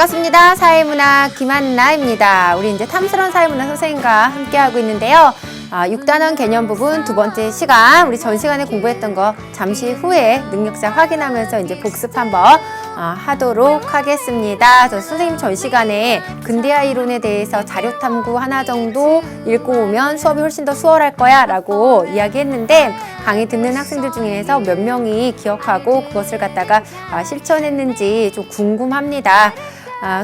반갑습니다. 사회문화 김한나입니다. 우리 이제 탐스러운 사회문화 선생님과 함께하고 있는데요. 6단원 개념 부분 두 번째 시간, 우리 전 시간에 공부했던 거 잠시 후에 능력자 확인하면서 이제 복습 한번 하도록 하겠습니다. 저 선생님 전 시간에 근대화 이론에 대해서 자료 탐구 하나 정도 읽고 오면 수업이 훨씬 더 수월할 거야 라고 이야기했는데, 강의 듣는 학생들 중에서 몇 명이 기억하고 그것을 갖다가 실천했는지 좀 궁금합니다.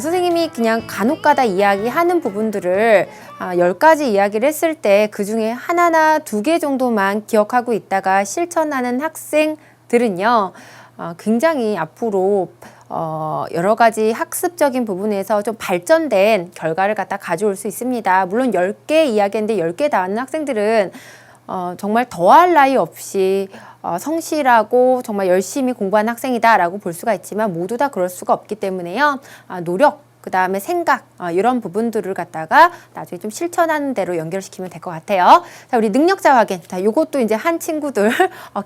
선생님이 그냥 간혹가다 이야기하는 부분들을 10가지 이야기를 했을 때 그 중에 하나나 2개 정도만 기억하고 있다가 실천하는 학생들은요, 굉장히 앞으로 여러 가지 학습적인 부분에서 좀 발전된 결과를 갖다 가져올 수 있습니다. 물론 10개 이야기인데 10개 다 하는 학생들은 정말 더할 나위 없이 성실하고 정말 열심히 공부한 학생이다라고 볼 수가 있지만, 모두 다 그럴 수가 없기 때문에요. 노력, 그 다음에 생각, 이런 부분들을 갖다가 나중에 좀 실천하는 대로 연결시키면 될 것 같아요. 자, 우리 능력자 확인. 자, 요것도 이제 한 친구들,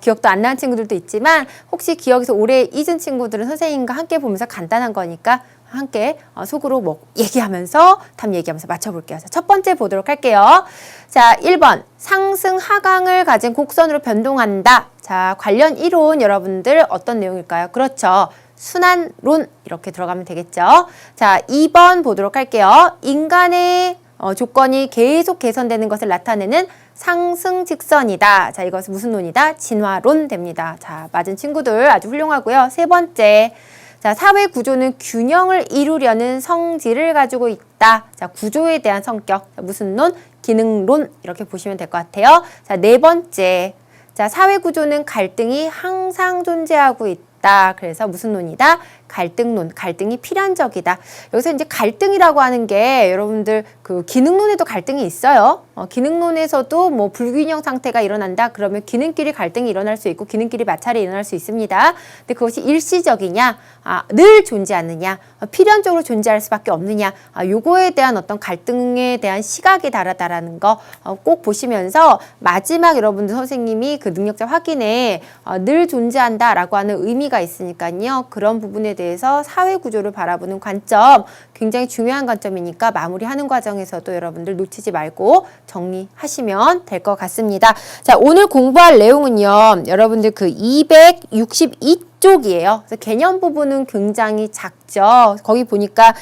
기억도 안 나는 친구들도 있지만, 혹시 기억에서 오래 잊은 친구들은 선생님과 함께 보면서 간단한 거니까 함께 속으로 뭐 얘기하면서, 답 얘기하면서 맞춰볼게요. 자, 첫 번째 보도록 할게요. 자, 1번. 상승 하강을 가진 곡선으로 변동한다. 자, 관련 이론 여러분들 어떤 내용일까요? 그렇죠. 순환론 이렇게 들어가면 되겠죠. 자, 2번 보도록 할게요. 인간의 조건이 계속 개선되는 것을 나타내는 상승 직선이다. 자, 이것은 무슨 논이다? 진화론 됩니다. 자, 맞은 친구들 아주 훌륭하고요. 세 번째. 자, 사회 구조는 균형을 이루려는 성질을 가지고 있다. 자, 구조에 대한 성격. 자, 무슨 논? 기능론. 이렇게 보시면 될 것 같아요. 자, 네 번째. 자, 사회 구조는 갈등이 항상 존재하고 있다. 그래서 무슨 논이다? 갈등론, 갈등이 필연적이다. 여기서 이제 갈등이라고 하는 게 여러분들 그 기능론에도 갈등이 있어요. 기능론에서도 뭐 불균형 상태가 일어난다. 그러면 기능끼리 갈등이 일어날 수 있고 기능끼리 마찰이 일어날 수 있습니다. 근데 그것이 일시적이냐, 늘 존재하느냐, 필연적으로 존재할 수밖에 없느냐, 요거에 대한 어떤 갈등에 대한 시각이 다르다라는 거 꼭 보시면서, 마지막 여러분들 선생님이 그 능력자 확인에 늘 존재한다라고 하는 의미가 있으니까요. 그런 부분에 대해서 사회 구조를 바라보는 관점, 굉장히 중요한 관점이니까 마무리하는 과정에서도 여러분들 놓치지 말고 정리하시면 될 것 같습니다. 자, 오늘 공부할 내용은요, 여러분들 그 262쪽이에요. 그래서 개념 부분은 굉장히 작죠. 거기 보니까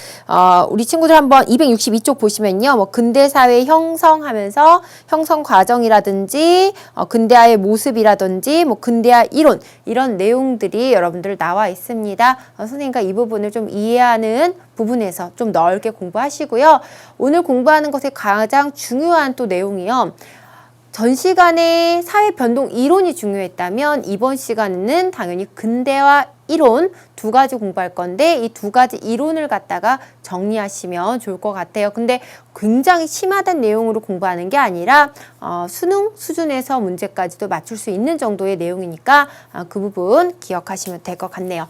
우리 친구들 한번 262쪽 보시면요, 뭐 근대사회 형성하면서 형성 과정이라든지 근대화의 모습이라든지 뭐 근대화 이론, 이런 내용들이 여러분들 나와 있습니다. 선생님과 이 부분을 좀 이해하는 부분에서 좀 넓게 공부하시고요. 오늘 공부하는 것의 가장 중요한 또 내용이요, 전 시간에 사회 변동 이론이 중요했다면 이번 시간에는 당연히 근대화 이론 2가지 공부할 건데, 이 2가지 이론을 갖다가 정리하시면 좋을 것 같아요. 근데 굉장히 심하단 내용으로 공부하는 게 아니라 수능 수준에서 문제까지도 맞출 수 있는 정도의 내용이니까 그 부분 기억하시면 될 것 같네요.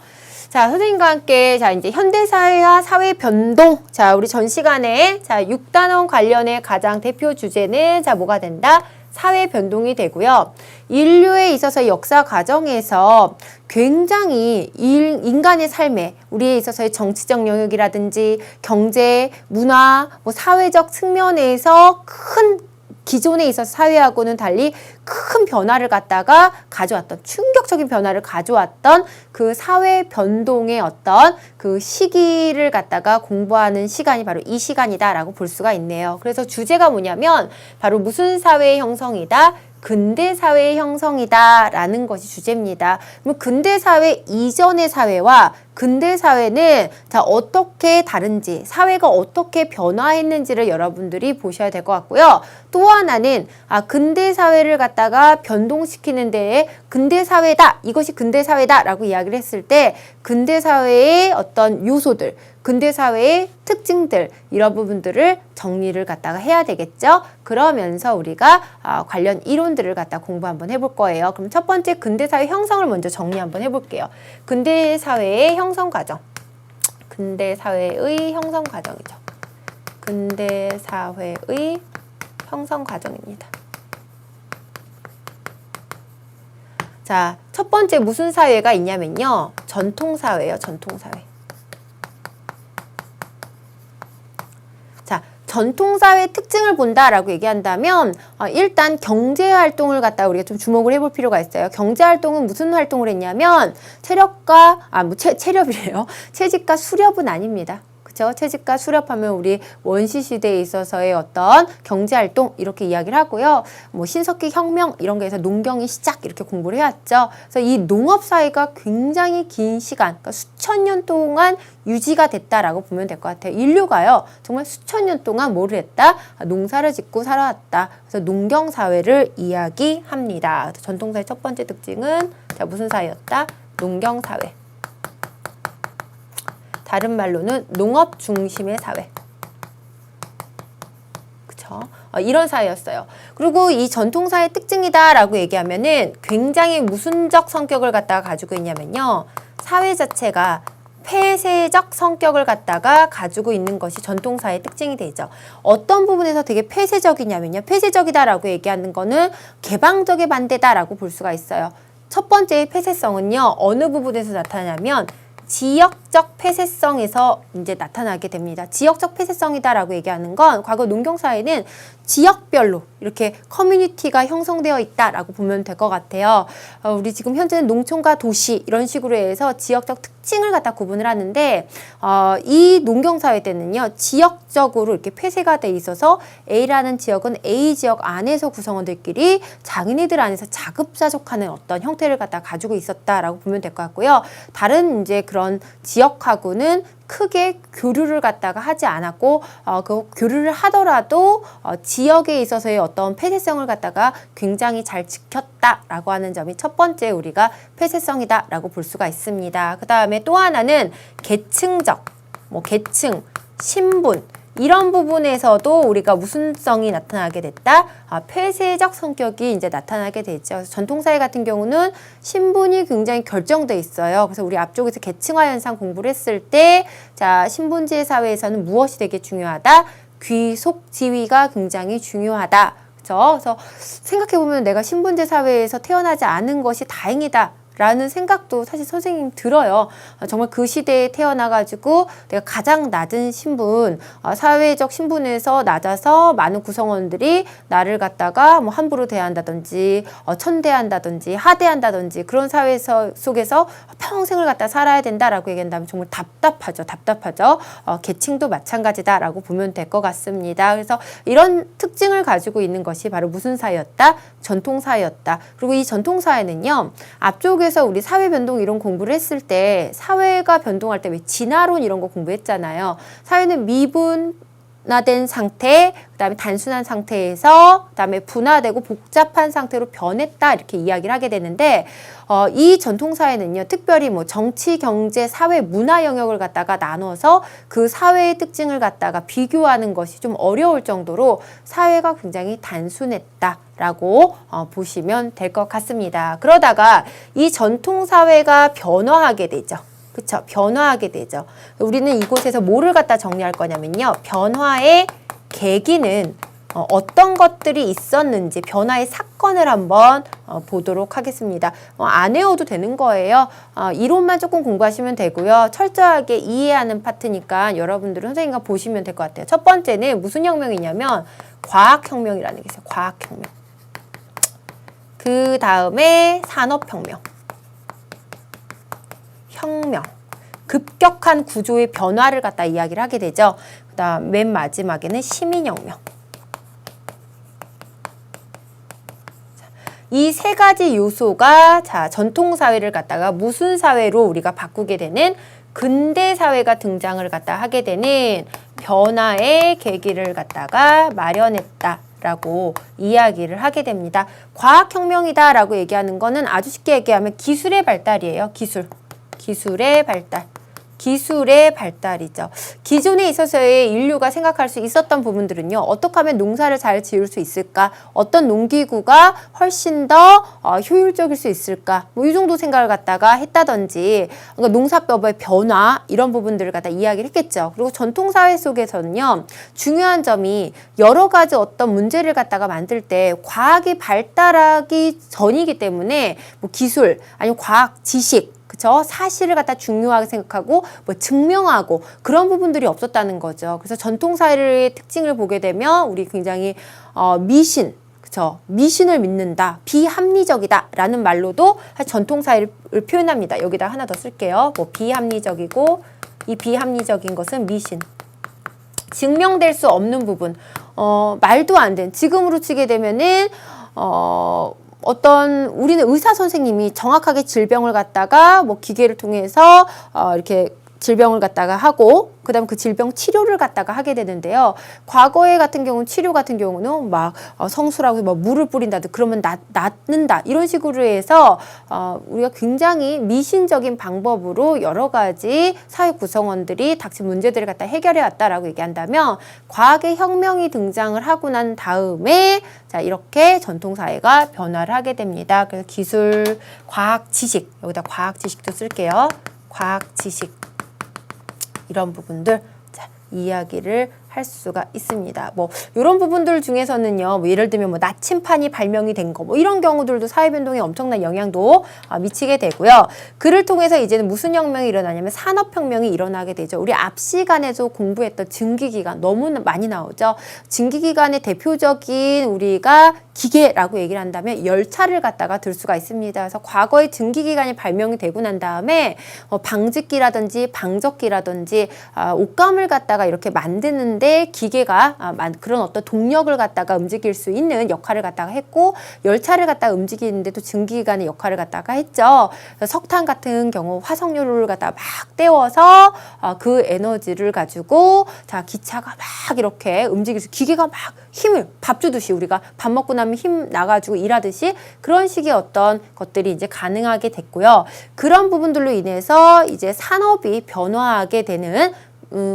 자, 선생님과 함께 자 이제 현대사회와 사회 변동. 자, 우리 전 시간에 자 6단원 관련의 가장 대표 주제는 자 뭐가 된다? 사회 변동이 되고요. 인류에 있어서 역사 과정에서 굉장히 인간의 삶에, 우리에 있어서의 정치적 영역이라든지 경제, 문화, 뭐 사회적 측면에서 큰, 기존에 있어서 사회하고는 달리 큰 변화를 갖다가 가져왔던, 충격적인 변화를 가져왔던 그 사회 변동의 어떤 그 시기를 갖다가 공부하는 시간이 바로 이 시간이다라고 볼 수가 있네요. 그래서 주제가 뭐냐면 바로 무슨 사회의 형성이다? 근대사회의 형성이다 라는 것이 주제입니다. 그럼 근대사회 이전의 사회와 근대사회는 자 어떻게 다른지, 사회가 어떻게 변화했는지를 여러분들이 보셔야 될 것 같고요. 또 하나는 근대사회를 갖다가 변동시키는 데에 근대사회다, 이것이 근대사회다 라고 이야기를 했을 때 근대사회의 어떤 요소들, 근대사회의 특징들, 이런 부분들을 정리를 갖다가 해야 되겠죠. 그러면서 우리가 관련 이론들을 갖다 공부 한번 해볼 거예요. 그럼 첫 번째 근대사회 형성을 먼저 정리 한번 해볼게요. 근대사회의 형성 과정. 근대사회의 형성 과정이죠. 근대사회의 형성 과정입니다. 자, 첫 번째 무슨 사회가 있냐면요, 전통사회예요. 전통사회. 전통사회 특징을 본다라고 얘기한다면 일단 경제활동을 갖다 우리가 좀 주목을 해볼 필요가 있어요. 경제활동은 무슨 활동을 했냐면 체력이래요. 채집과 수렵은 아닙니다. 그렇죠? 채집과 수렵하면 우리 원시시대에 있어서의 어떤 경제활동 이렇게 이야기를 하고요. 뭐 신석기 혁명 이런 거에서 농경이 시작 이렇게 공부를 해왔죠. 그래서 이 농업사회가 굉장히 긴 시간, 그러니까 수천 년 동안 유지가 됐다라고 보면 될 것 같아요. 인류가요, 정말 수천 년 동안 뭐를 했다? 농사를 짓고 살아왔다. 그래서 농경사회를 이야기합니다. 그래서 전통사회 첫 번째 특징은 무슨 사회였다? 농경사회. 다른 말로는 농업 중심의 사회. 그쵸? 이런 사회였어요. 그리고 이 전통사회 특징이다라고 얘기하면은 굉장히 모순적 성격을 갖다가 가지고 있냐면요. 사회 자체가 폐쇄적 성격을 갖다가 가지고 있는 것이 전통사회의 특징이 되죠. 어떤 부분에서 되게 폐쇄적이냐면요. 폐쇄적이다라고 얘기하는 거는 개방적의 반대다라고 볼 수가 있어요. 첫 번째 폐쇄성은요. 어느 부분에서 나타나냐면 지역적 폐쇄성에서 이제 나타나게 됩니다. 지역적 폐쇄성이다라고 얘기하는 건 과거 농경사회는 지역별로 이렇게 커뮤니티가 형성되어 있다라고 보면 될 것 같아요. 우리 지금 현재는 농촌과 도시 이런 식으로 해서 지역적 특징을 갖다 구분을 하는데 이 농경사회 때는요. 지역적으로 이렇게 폐쇄가 돼 있어서 A라는 지역은 A 지역 안에서 구성원들끼리 자기네들 안에서 자급자족하는 어떤 형태를 갖다 가지고 있었다라고 보면 될 것 같고요. 다른 이제 그런 지역하고는 크게 교류를 갖다가 하지 않았고 그 교류를 하더라도 지역에 있어서의 어떤 폐쇄성을 갖다가 굉장히 잘 지켰다라고 하는 점이 첫 번째 우리가 폐쇄성이다라고 볼 수가 있습니다. 그 다음에 또 하나는 계층적, 계층, 신분 이런 부분에서도 우리가 무슨성이 나타나게 됐다? 폐쇄적 성격이 이제 나타나게 되죠. 그래서 전통사회 같은 경우는 신분이 굉장히 결정돼 있어요. 그래서 우리 앞쪽에서 계층화 현상 공부를 했을 때, 자, 신분제 사회에서는 무엇이 되게 중요하다? 귀속 지위가 굉장히 중요하다. 그래서 생각해보면 내가 신분제 사회에서 태어나지 않은 것이 다행이다. 라는 생각도 사실 선생님 들어요. 정말 그 시대에 태어나가지고 내가 가장 낮은 신분, 사회적 신분에서 낮아서 많은 구성원들이 나를 갖다가 뭐 함부로 대한다든지, 천대한다든지, 하대한다든지 그런 사회 속에서 평생을 갖다 살아야 된다라고 얘기한다면 정말 답답하죠. 계층도 마찬가지다라고 보면 될 것 같습니다. 그래서 이런 특징을 가지고 있는 것이 바로 무슨 사회였다? 전통사회였다. 그리고 이 전통사회는요, 앞쪽에서 우리 사회 변동 이런 공부를 했을 때 사회가 변동할 때 왜 진화론 이런 거 공부했잖아요. 사회는 미분화된 상태, 그다음에 단순한 상태에서 그다음에 분화되고 복잡한 상태로 변했다 이렇게 이야기를 하게 되는데 이 전통사회는요. 특별히 뭐 정치, 경제, 사회, 문화 영역을 갖다가 나눠서 그 사회의 특징을 갖다가 비교하는 것이 좀 어려울 정도로 사회가 굉장히 단순했다. 라고 보시면 될 것 같습니다. 그러다가 이 전통사회가 변화하게 되죠. 그쵸? 변화하게 되죠. 우리는 이곳에서 뭐를 갖다 정리할 거냐면요. 변화의 계기는 어떤 것들이 있었는지 변화의 사건을 한번 보도록 하겠습니다. 안 외워도 되는 거예요. 이론만 조금 공부하시면 되고요. 철저하게 이해하는 파트니까 여러분들은 선생님과 보시면 될 것 같아요. 첫 번째는 무슨 혁명이냐면 과학혁명이라는 게 있어요. 과학혁명. 그 다음에 산업혁명, 혁명, 급격한 구조의 변화를 갖다 이야기를 하게 되죠. 그 다음 맨 마지막에는 시민혁명. 이 세 가지 요소가 전통사회를 갖다가 무슨 사회로 우리가 바꾸게 되는 근대사회가 등장을 갖다 하게 되는 변화의 계기를 갖다가 마련했다. 라고 이야기를 하게 됩니다. 과학혁명이다 라고 얘기하는 거는 아주 쉽게 얘기하면 기술의 발달이에요. 기술의 발달. 기술의 발달이죠. 기존에 있어서의 인류가 생각할 수 있었던 부분들은요. 어떻게 하면 농사를 잘 지을 수 있을까? 어떤 농기구가 훨씬 더 효율적일 수 있을까? 뭐 이 정도 생각을 갖다가 했다든지 그러니까 농사법의 변화 이런 부분들을 갖다 이야기를 했겠죠. 그리고 전통사회 속에서는요. 중요한 점이 여러 가지 어떤 문제를 갖다가 만들 때 과학이 발달하기 전이기 때문에 뭐 기술 아니면 과학 지식 그쵸? 사실을 갖다 중요하게 생각하고 뭐 증명하고 그런 부분들이 없었다는 거죠. 그래서 전통사회의 특징을 보게 되면 우리 굉장히 미신, 그쵸? 미신을 믿는다, 비합리적이다 라는 말로도 전통사회를 표현합니다. 여기다 하나 더 쓸게요. 뭐 비합리적이고, 이 비합리적인 것은 미신. 증명될 수 없는 부분, 말도 안 된, 지금으로 치게 되면은 어떤 우리는 의사 선생님이 정확하게 질병을 갖다가 뭐 기계를 통해서 이렇게 질병을 갖다가 하고 그다음 그 질병 치료를 갖다가 하게 되는데요. 과거에 같은 경우는 치료 같은 경우는 막 성수라고 막 물을 뿌린다든 그러면 낫는다 이런 식으로 해서 우리가 굉장히 미신적인 방법으로 여러 가지 사회 구성원들이 닥친 문제들을 갖다 해결해 왔다라고 얘기한다면 과학의 혁명이 등장을 하고 난 다음에 자 이렇게 전통 사회가 변화를 하게 됩니다. 그래서 기술, 과학, 지식 여기다 과학 지식도 쓸게요. 과학 지식 이런 부분들 자, 이야기를 할 수가 있습니다. 뭐 이런 부분들 중에서는요. 뭐 예를 들면 뭐 나침판이 발명이 된 거 뭐 이런 경우들도 사회 변동에 엄청난 영향도 미치게 되고요. 그를 통해서 이제는 무슨 혁명이 일어나냐면 산업혁명이 일어나게 되죠. 우리 앞 시간에서 공부했던 증기기관 너무 많이 나오죠. 증기기관의 대표적인 우리가 기계라고 얘기를 한다면 열차를 갖다가 들 수가 있습니다. 그래서 과거에 증기기관이 발명이 되고 난 다음에 방직기라든지 방적기라든지 옷감을 갖다가 이렇게 만드는 데 기계가 그런 어떤 동력을 갖다가 움직일 수 있는 역할을 갖다가 했고 열차를 갖다가 움직이는데도 증기기관의 역할을 갖다가 했죠. 석탄 같은 경우 화석연료를 갖다가 막 떼워서 그 에너지를 가지고 자 기차가 막 이렇게 움직이면서 기계가 막 힘을 밥 주듯이 우리가 밥 먹고 나면 힘 나가지고 일하듯이 그런 식의 어떤 것들이 이제 가능하게 됐고요. 그런 부분들로 인해서 이제 산업이 변화하게 되는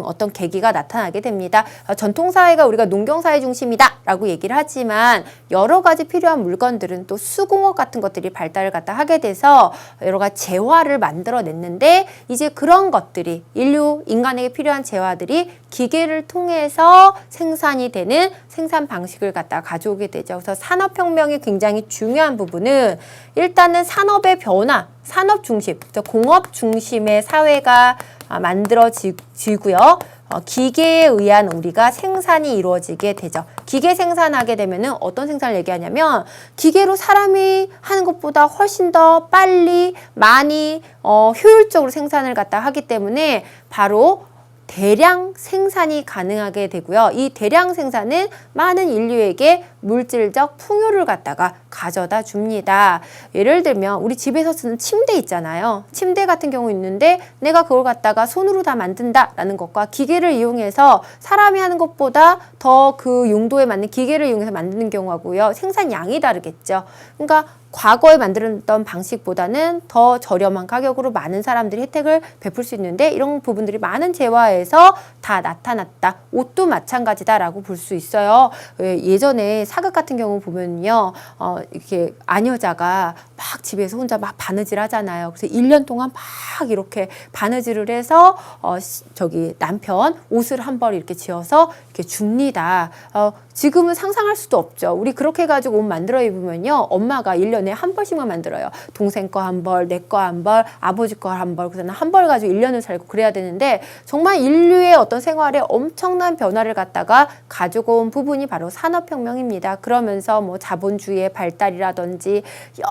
어떤 계기가 나타나게 됩니다. 전통사회가 우리가 농경사회 중심이다 라고 얘기를 하지만 여러 가지 필요한 물건들은 또 수공업 같은 것들이 발달을 갖다 하게 돼서 여러 가지 재화를 만들어냈는데 이제 그런 것들이 인간에게 필요한 재화들이 기계를 통해서 생산이 되는 생산 방식을 갖다 가져오게 되죠. 그래서 산업혁명이 굉장히 중요한 부분은 일단은 산업의 변화, 산업 중심, 공업 중심의 사회가 만들어지고요. 기계에 의한 우리가 생산이 이루어지게 되죠. 기계 생산하게 되면은 어떤 생산을 얘기하냐면 기계로 사람이 하는 것보다 훨씬 더 빨리 많이 효율적으로 생산을 갖다 하기 때문에 바로 대량 생산이 가능하게 되고요. 이 대량 생산은 많은 인류에게 물질적 풍요를 갖다가 가져다 줍니다. 예를 들면 우리 집에서 쓰는 침대 있잖아요. 침대 같은 경우 있는데 내가 그걸 갖다가 손으로 다 만든다라는 것과 기계를 이용해서 사람이 하는 것보다 더 그 용도에 맞는 기계를 이용해서 만드는 경우하고요. 생산량이 다르겠죠. 그러니까 과거에 만들었던 방식보다는 더 저렴한 가격으로 많은 사람들이 혜택을 베풀 수 있는데 이런 부분들이 많은 재화에서 다 나타났다. 옷도 마찬가지다라고 볼 수 있어요. 예전에 사극 같은 경우 보면요. 이렇게 아녀자가 막 집에서 혼자 막 바느질 하잖아요. 그래서 1년 동안 막 이렇게 바느질을 해서 남편 옷을 한 벌 이렇게 지어서 이렇게 줍니다. 지금은 상상할 수도 없죠. 우리 그렇게 해가지고 옷 만들어 입으면요. 엄마가 1년에 한 벌씩만 만들어요. 동생 거 한 벌, 내 거 한 벌, 아버지 거 한 벌. 그래서 한 벌 가지고 1년을 살고 그래야 되는데 정말 인류의 어떤 생활에 엄청난 변화를 갖다가 가지고 온 부분이 바로 산업혁명입니다. 그러면서 뭐 자본주의의 발달이라든지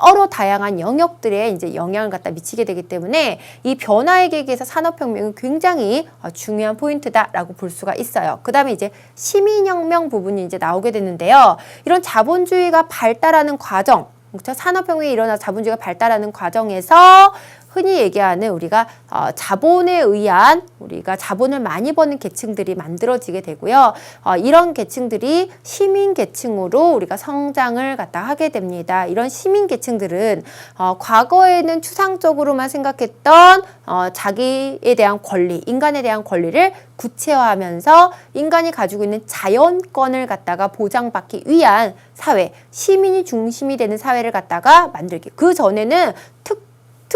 여러 다양한 영역들에 이제 영향을 갖다 미치게 되기 때문에 이 변화의 계기에서 산업혁명은 굉장히 중요한 포인트다라고 볼 수가 있어요. 그 다음에 이제 시민혁명 부분이 이제 나오게 되는데요. 이런 자본주의가 발달하는 과정, 그렇죠? 산업혁명이 일어나 자본주의가 발달하는 과정에서 흔히 얘기하는 우리가 자본에 의한 우리가 자본을 많이 버는 계층들이 만들어지게 되고요. 이런 계층들이 시민 계층으로 우리가 성장을 갖다 하게 됩니다. 이런 시민 계층들은 과거에는 추상적으로만 생각했던 자기에 대한 권리, 인간에 대한 권리를 구체화하면서 인간이 가지고 있는 자연권을 갖다가 보장받기 위한 사회, 시민이 중심이 되는 사회를 갖다가 만들기. 그 전에는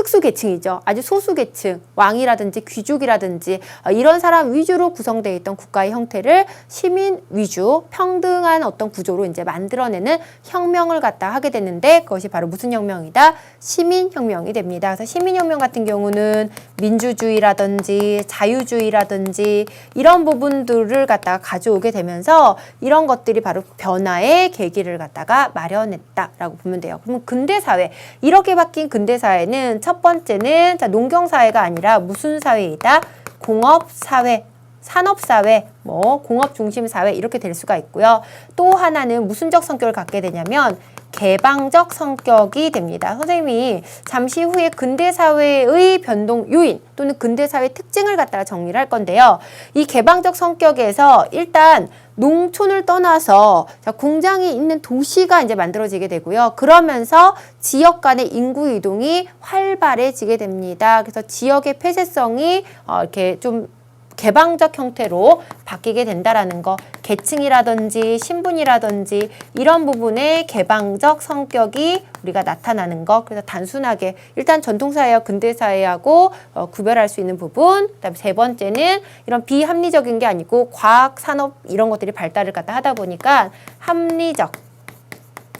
특수 계층이죠. 아주 소수 계층, 왕이라든지 귀족이라든지 이런 사람 위주로 구성되어 있던 국가의 형태를 시민 위주 평등한 어떤 구조로 이제 만들어내는 혁명을 갖다 하게 됐는데 그것이 바로 무슨 혁명이다? 시민혁명이 됩니다. 그래서 시민혁명 같은 경우는 민주주의라든지 자유주의라든지 이런 부분들을 갖다가 가져오게 되면서 이런 것들이 바로 변화의 계기를 갖다가 마련했다라고 보면 돼요. 그러면 근대사회, 이렇게 바뀐 근대사회는 첫 번째는 자, 농경사회가 아니라 무슨 사회이다? 공업사회, 산업사회, 뭐 공업중심사회 이렇게 될 수가 있고요. 또 하나는 무슨적 성격을 갖게 되냐면 개방적 성격이 됩니다. 선생님이 잠시 후에 근대사회의 변동 요인 또는 근대사회 특징을 갖다가 정리를 할 건데요. 이 개방적 성격에서 일단 농촌을 떠나서 자, 공장이 있는 도시가 이제 만들어지게 되고요. 그러면서 지역 간의 인구 이동이 활발해지게 됩니다. 그래서 지역의 폐쇄성이 이렇게 좀 개방적 형태로 바뀌게 된다라는 거, 계층이라든지 신분이라든지 이런 부분의 개방적 성격이 우리가 나타나는 거. 그래서 단순하게 일단 전통사회와 근대사회하고 구별할 수 있는 부분. 그다음에 세 번째는 이런 비합리적인 게 아니고 과학, 산업 이런 것들이 발달을 갖다 하다 보니까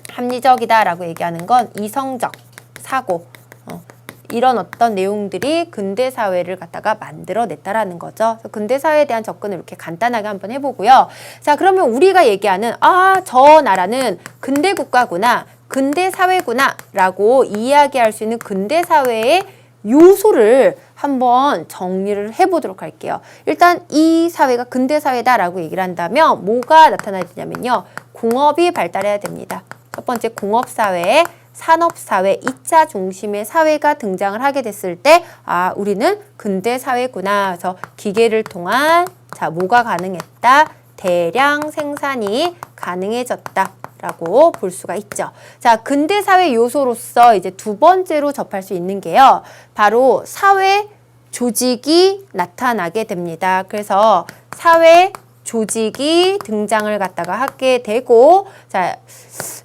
합리적이다라고 얘기하는 건 이성적 사고. 이런 어떤 내용들이 근대사회를 갖다가 만들어냈다라는 거죠. 그래서 근대사회에 대한 접근을 이렇게 간단하게 한번 해보고요. 자, 그러면 우리가 얘기하는 저 나라는 근대국가구나, 근대사회구나 라고 이야기할 수 있는 근대사회의 요소를 한번 정리를 해보도록 할게요. 일단 이 사회가 근대사회다라고 얘기를 한다면 뭐가 나타나야 되냐면요. 공업이 발달해야 됩니다. 첫 번째 공업사회, 산업사회, 2차 중심의 사회가 등장을 하게 됐을 때 우리는 근대사회구나. 그래서 기계를 통한 뭐가 가능했다? 대량 생산이 가능해졌다. 라고 볼 수가 있죠. 자, 근대사회 요소로서 이제 두 번째로 접할 수 있는 게요. 바로 사회 조직이 나타나게 됩니다. 그래서 사회 조직이 등장을 갖다가 하게 되고, 자,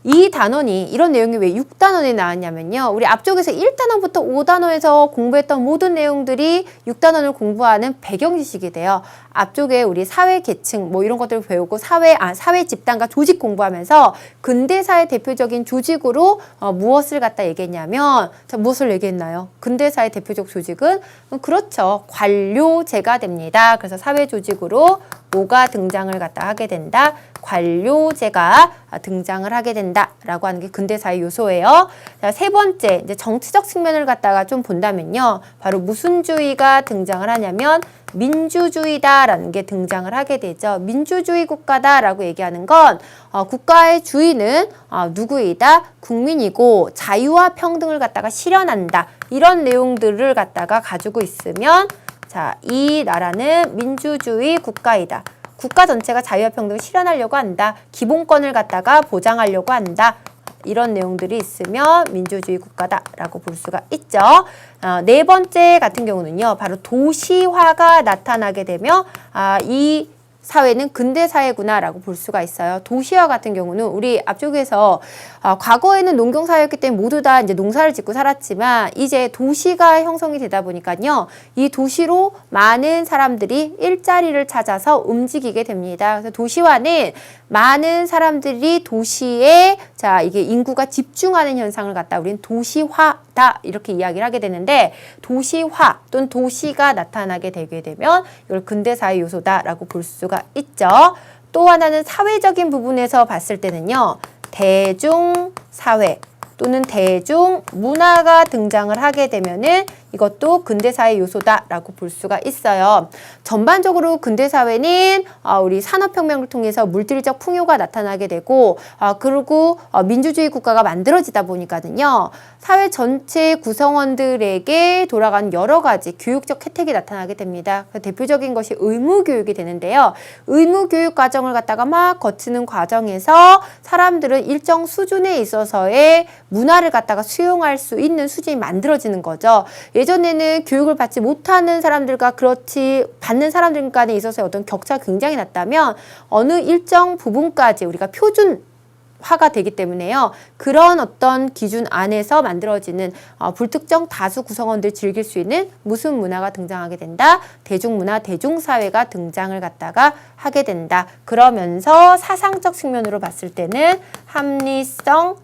이 단원이 이런 내용이 왜 6단원에 나왔냐면요. 우리 앞쪽에서 1단원부터 5단원에서 공부했던 모든 내용들이 6단원을 공부하는 배경 지식이 돼요. 앞쪽에 우리 사회 계층 뭐 이런 것들을 배우고 사회 집단과 조직 공부하면서 근대사의 대표적인 조직으로 무엇을 갖다 얘기했냐면 무엇을 얘기했나요? 근대사의 대표적 조직은 그렇죠. 관료제가 됩니다. 그래서 사회 조직으로 뭐가 등장을 갖다 하게 된다? 관료제가 등장을 하게 된다라고 하는 게 근대사의 요소예요. 자, 세 번째, 이제 정치적 측면을 갖다가 좀 본다면요. 바로 무슨 주의가 등장을 하냐면 민주주의다라는 게 등장을 하게 되죠. 민주주의 국가다라고 얘기하는 건 국가의 주인은 누구이다? 국민이고 자유와 평등을 갖다가 실현한다. 이런 내용들을 갖다가 가지고 있으면 자, 이 나라는 민주주의 국가이다. 국가 전체가 자유와 평등을 실현하려고 한다. 기본권을 갖다가 보장하려고 한다. 이런 내용들이 있으면 민주주의 국가다라고 볼 수가 있죠. 네 번째 같은 경우는요. 바로 도시화가 나타나게 되면 이 사회는 근대사회구나라고 볼 수가 있어요. 도시화 같은 경우는 우리 앞쪽에서 과거에는 농경사회였기 때문에 모두 다 이제 농사를 짓고 살았지만 이제 도시가 형성이 되다 보니까요. 이 도시로 많은 사람들이 일자리를 찾아서 움직이게 됩니다. 그래서 도시화는 많은 사람들이 도시에 이게 인구가 집중하는 현상을 갖다 우리는 도시화다 이렇게 이야기를 하게 되는데 도시화 또는 도시가 나타나게 되게 되면 이걸 근대사회 요소다라고 볼 수가 있죠. 또 하나는 사회적인 부분에서 봤을 때는요. 대중사회 또는 대중문화가 등장을 하게 되면은 이것도 근대사회 요소다라고 볼 수가 있어요. 전반적으로 근대사회는 우리 산업혁명을 통해서 물질적 풍요가 나타나게 되고 그리고 민주주의 국가가 만들어지다 보니까는요. 사회 전체 구성원들에게 돌아가는 여러 가지 교육적 혜택이 나타나게 됩니다. 대표적인 것이 의무교육이 되는데요. 의무교육 과정을 갖다가 막 거치는 과정에서 사람들은 일정 수준에 있어서의 문화를 갖다가 수용할 수 있는 수준이 만들어지는 거죠. 예전에는 교육을 받지 못하는 사람들과 그렇지 받는 사람들 간에 있어서의 어떤 격차가 굉장히 났다면 어느 일정 부분까지 우리가 표준 화가 되기 때문에요. 그런 어떤 기준 안에서 만들어지는 불특정 다수 구성원들 즐길 수 있는 무슨 문화가 등장하게 된다? 대중문화, 대중사회가 등장을 갖다가 하게 된다. 그러면서 사상적 측면으로 봤을 때는 합리적,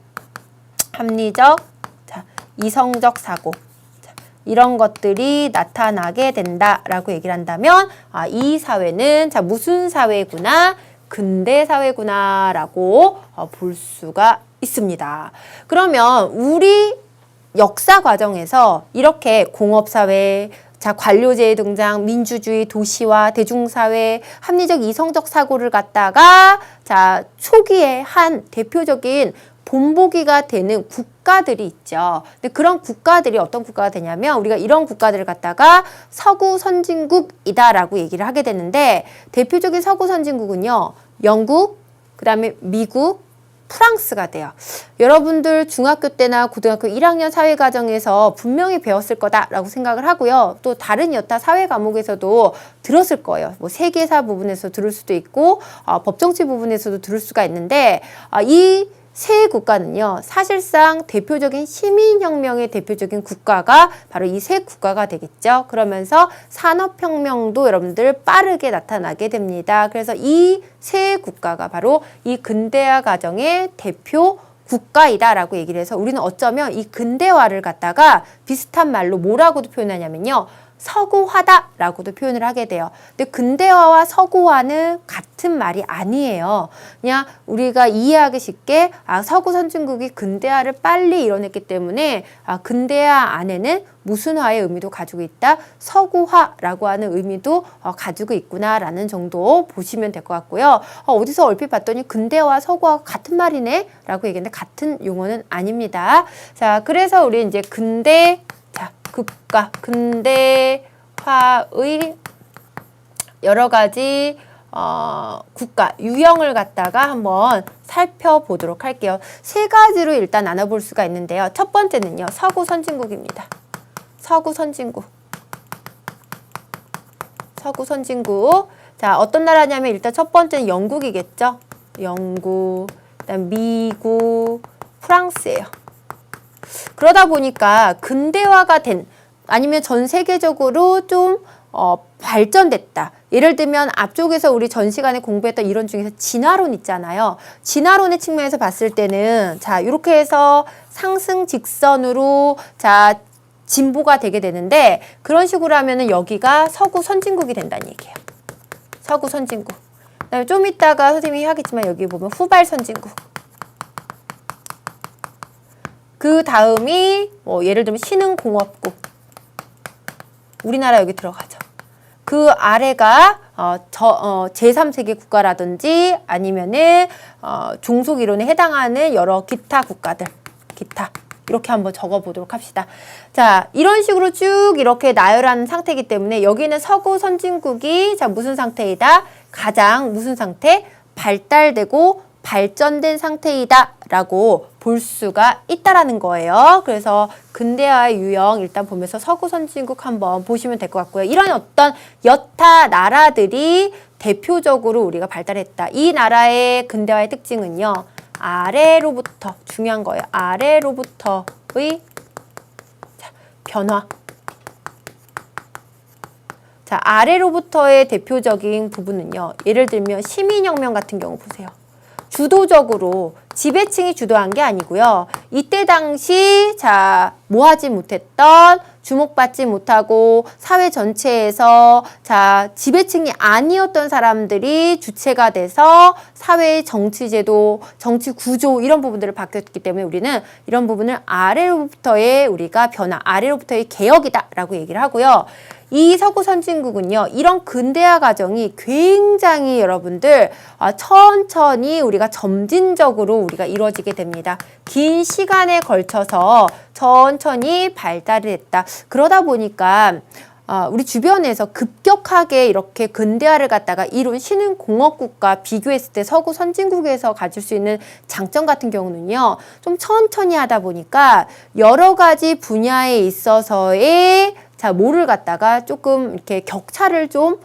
자, 이성적 사고, 자, 이런 것들이 나타나게 된다라고 얘기를 한다면 이 사회는 자, 무슨 사회구나? 근대 사회구나라고 볼 수가 있습니다. 그러면 우리 역사 과정에서 이렇게 공업사회, 자, 관료제의 등장, 민주주의, 도시화, 대중사회, 합리적 이성적 사고를 갖다가 자, 초기에 한 대표적인 본보기가 되는 국가들이 있죠. 근데 그런 국가들이 어떤 국가가 되냐면 우리가 이런 국가들을 갖다가 서구 선진국이다라고 얘기를 하게 되는데 대표적인 서구 선진국은요. 영국, 그 다음에 미국, 프랑스가 돼요. 여러분들 중학교 때나 고등학교 1학년 사회과정에서 분명히 배웠을 거다라고 생각을 하고요. 또 다른 여타 사회 과목에서도 들었을 거예요. 뭐 세계사 부분에서 들을 수도 있고 법정치 부분에서도 들을 수가 있는데 이 세 국가는요. 사실상 대표적인 시민혁명의 대표적인 국가가 바로 이 세 국가가 되겠죠. 그러면서 산업혁명도 여러분들 빠르게 나타나게 됩니다. 그래서 이 세 국가가 바로 이 근대화 과정의 대표 국가이다라고 얘기를 해서 우리는 어쩌면 이 근대화를 갖다가 비슷한 말로 뭐라고도 표현하냐면요. 서구화다라고도 표현을 하게 돼요. 근데 근대화와 서구화는 같은 말이 아니에요. 그냥 우리가 이해하기 쉽게 서구 선진국이 근대화를 빨리 이뤄냈기 때문에 근대화 안에는 무슨 화의 의미도 가지고 있다. 서구화라고 하는 의미도 가지고 있구나라는 정도 보시면 될 것 같고요. 어디서 얼핏 봤더니 근대화와 서구화가 같은 말이네 라고 얘기했는데 같은 용어는 아닙니다. 자, 그래서 우리 이제 국가, 근대화의 여러 가지 국가, 유형을 갖다가 한번 살펴보도록 할게요. 세 가지로 일단 나눠볼 수가 있는데요. 첫 번째는요. 서구 선진국입니다. 서구 선진국. 자, 어떤 나라냐면 일단 첫 번째는 영국이겠죠. 영국, 그다음 미국, 프랑스예요. 그러다 보니까 근대화가 된 아니면 전 세계적으로 좀 발전됐다. 예를 들면 앞쪽에서 우리 전 시간에 공부했던 이론 중에서 진화론 있잖아요. 진화론의 측면에서 봤을 때는 자, 이렇게 해서 상승 직선으로 자, 진보가 되게 되는데 그런 식으로 하면은 여기가 서구 선진국이 된다는 얘기예요. 서구 선진국. 그다음에 좀 이따가 선생님이 하겠지만 여기 보면 후발 선진국. 그 다음이 예를 들면 신흥공업국. 우리나라 여기 들어가죠. 그 아래가 제3세계 국가라든지 아니면은 종속이론에 해당하는 여러 기타 국가들. 기타. 이렇게 한번 적어보도록 합시다. 자, 이런 식으로 쭉 이렇게 나열한 상태이기 때문에 여기는 서구 선진국이 자 무슨 상태이다? 가장 무슨 상태? 발달되고 발전된 상태이다 라고 볼 수가 있다라는 거예요. 그래서 근대화의 유형 일단 보면서 서구 선진국 한번 보시면 될 것 같고요. 이런 어떤 여타 나라들이 대표적으로 우리가 발달했다. 이 나라의 근대화의 특징은요. 아래로부터 중요한 거예요. 아래로부터의 변화. 자, 아래로부터의 대표적인 부분은요. 예를 들면 시민혁명 같은 경우 보세요. 주도적으로 지배층이 주도한 게 아니고요. 이때 당시 자, 모하지 못했던 주목받지 못하고 사회 전체에서 자, 지배층이 아니었던 사람들이 주체가 돼서 사회의 정치제도, 정치 구조 이런 부분들을 바뀌었기 때문에 우리는 이런 부분을 아래로부터의 우리가 변화, 아래로부터의 개혁이다라고 얘기를 하고요. 이 서구 선진국은요. 이런 근대화 과정이 굉장히 여러분들 천천히 우리가 점진적으로 우리가 이루어지게 됩니다. 긴 시간에 걸쳐서 천천히 발달을 했다. 그러다 보니까 우리 주변에서 급격하게 이렇게 근대화를 갖다가 이룬 신흥공업국과 비교했을 때 서구 선진국에서 가질 수 있는 장점 같은 경우는요. 좀 천천히 하다 보니까 여러 가지 분야에 있어서의 자, 뭐를 갖다가 조금 이렇게 격차를 좀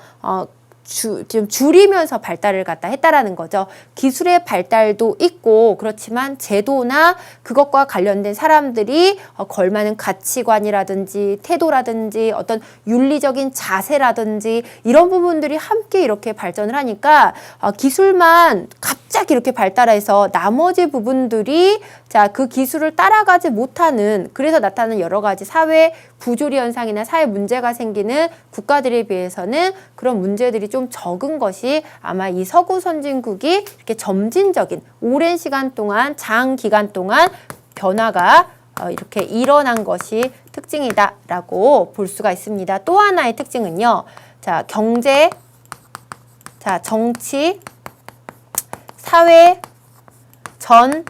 좀 줄이면서 발달을 갖다 했다라는 거죠. 기술의 발달도 있고 그렇지만 제도나 그것과 관련된 사람들이 걸맞는 가치관이라든지 태도라든지 어떤 윤리적인 자세라든지 이런 부분들이 함께 이렇게 발전을 하니까 기술만 갑자기 이렇게 발달해서 나머지 부분들이 자, 그 기술을 따라가지 못하는 그래서 나타나는 여러 가지 사회 부조리 현상이나 사회 문제가 생기는 국가들에 비해서는 그런 문제들이 좀 적은 것이 아마 이 서구 선진국이 이렇게 점진적인 오랜 시간 동안 장기간 동안 변화가 이렇게 일어난 것이 특징이다라고 볼 수가 있습니다. 또 하나의 특징은요. 자, 경제, 자, 정치, 사회 전